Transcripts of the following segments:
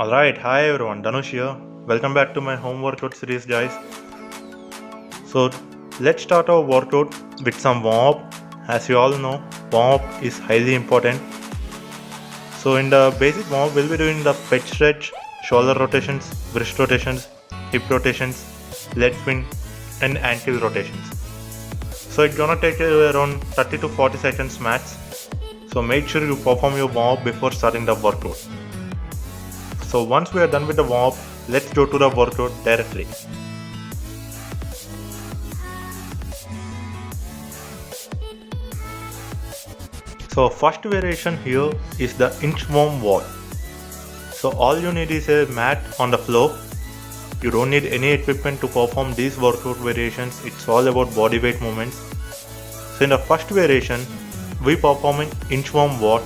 Alright, hi everyone, Dhanush here. Welcome back to my home workout series, guys. So, let's start our workout with some warm up. As you all know, warm up is highly important. So, in the basic warm up, we'll be doing the pec stretch, shoulder rotations, wrist rotations, hip rotations, leg swing, and ankle rotations. So, it's gonna take around 30 to 40 seconds max. So, make sure you perform your warm up before starting the workout. So once we are done with the warm up, let's go to the workout directly. So first variation here is the inchworm wall. So all you need is a mat on the floor. You don't need any equipment to perform these workout variations. It's all about body weight movements. So in the first variation, we perform an inchworm wall.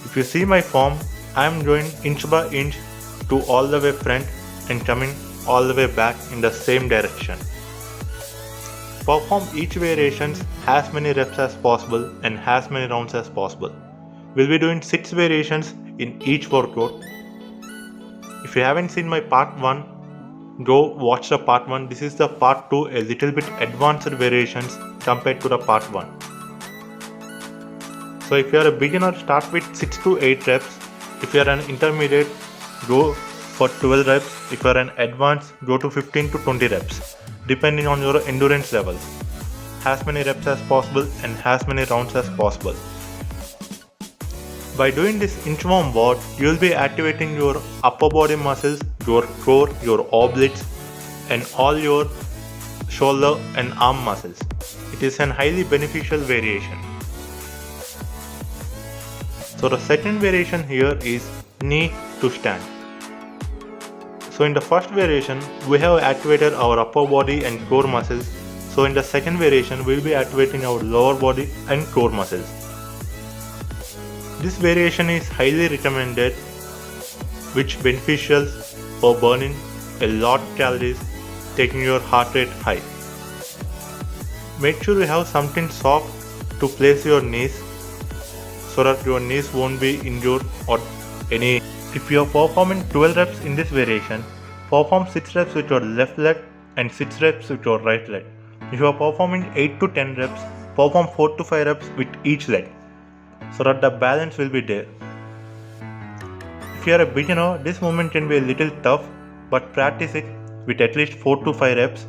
If you see my form, I am going inch by inch to all the way front and coming all the way back in the same direction. Perform each variation as many reps as possible and as many rounds as possible. We'll be doing 6 variations in each workout. If you haven't seen my part 1, go watch the part 1. This is the part 2, a little bit advanced variations compared to the part 1. So if you are a beginner, start with 6 to 8 reps. If you are an intermediate, go for 12 reps. If you are an advanced, go to 15 to 20 reps, depending on your endurance levels. As many reps as possible and as many rounds as possible. By doing this inchworm wall, you will be activating your upper body muscles, your core, your obliques, and all your shoulder and arm muscles. It is an highly beneficial variation. So the second variation here is knee to stand. So in the first variation, we have activated our upper body and core muscles. So in the second variation, we will be activating our lower body and core muscles. This variation is highly recommended, which beneficial for burning a lot of calories, taking your heart rate high. Make sure you have something soft to place your knees so that your knees won't be injured or any. If you are performing 12 reps in this variation, perform 6 reps with your left leg and 6 reps with your right leg. If you are performing 8 to 10 reps, perform 4 to 5 reps with each leg so that the balance will be there. If you are a beginner, this movement can be a little tough, but practice it with at least 4 to 5 reps.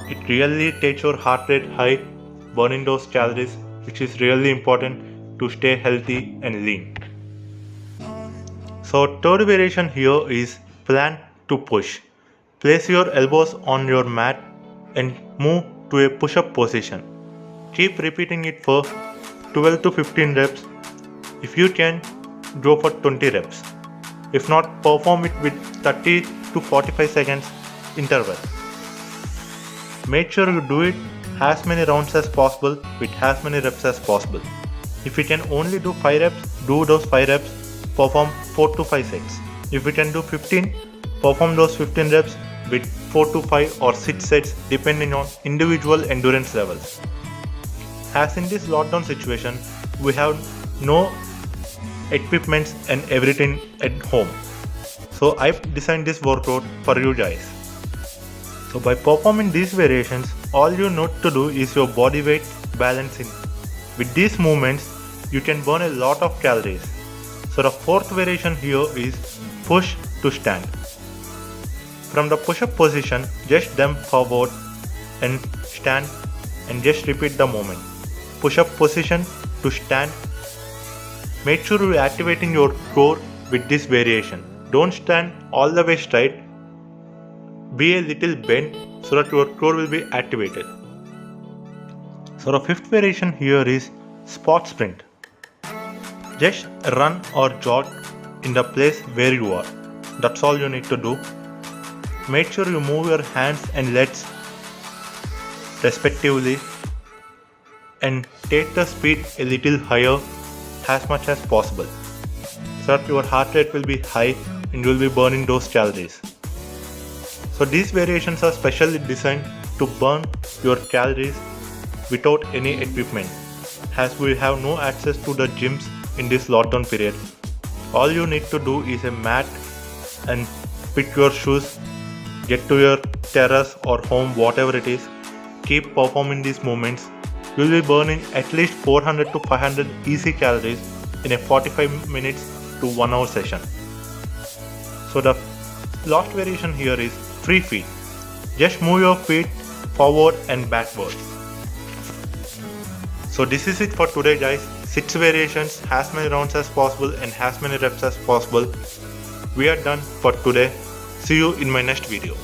It really takes your heart rate high, burning those calories, which is really important to stay healthy and lean. So third variation here is plan to push. Place your elbows on your mat and move to a push-up position. Keep repeating it for 12 to 15 reps. If you can, go for 20 reps. If not, perform it with 30 to 45 seconds interval. Make sure you do it as many rounds as possible with as many reps as possible. If you can only do 5 reps, do those 5 reps. Perform 4 to 5 sets. If you can do 15, perform those 15 reps with 4 to 5 or 6 sets depending on individual endurance levels. As in this lockdown situation, we have no equipments and everything at home. So I designed this workout for you guys. So by performing these variations, all you need to do is your body weight balancing. With these movements, you can burn a lot of calories. So the fourth variation here is push to stand. From the push-up position, just jump forward and stand and just repeat the movement. Push-up position to stand. Make sure you are activating your core with this variation. Don't stand all the way straight. Be a little bent so that your core will be activated. So the fifth variation here is spot sprint. Just run or jog in the place where you are. That's all you need to do. Make sure you move your hands and legs respectively and take the speed a little higher as much as possible so that your heart rate will be high and you will be burning those calories. So these variations are specially designed to burn your calories without any equipment, as we have no access to the gyms in this lockdown period. All you need to do is a mat and pick your shoes, get to your terrace or home, whatever it is. Keep performing these movements. You'll be burning at least 400 to 500 easy calories in a 45 minutes to 1 hour session. So the last variation here is free feet. Just move your feet forward and backward. So this is it for today guys. 6 variations, as many rounds as possible and as many reps as possible. We are done for today. See you in my next video.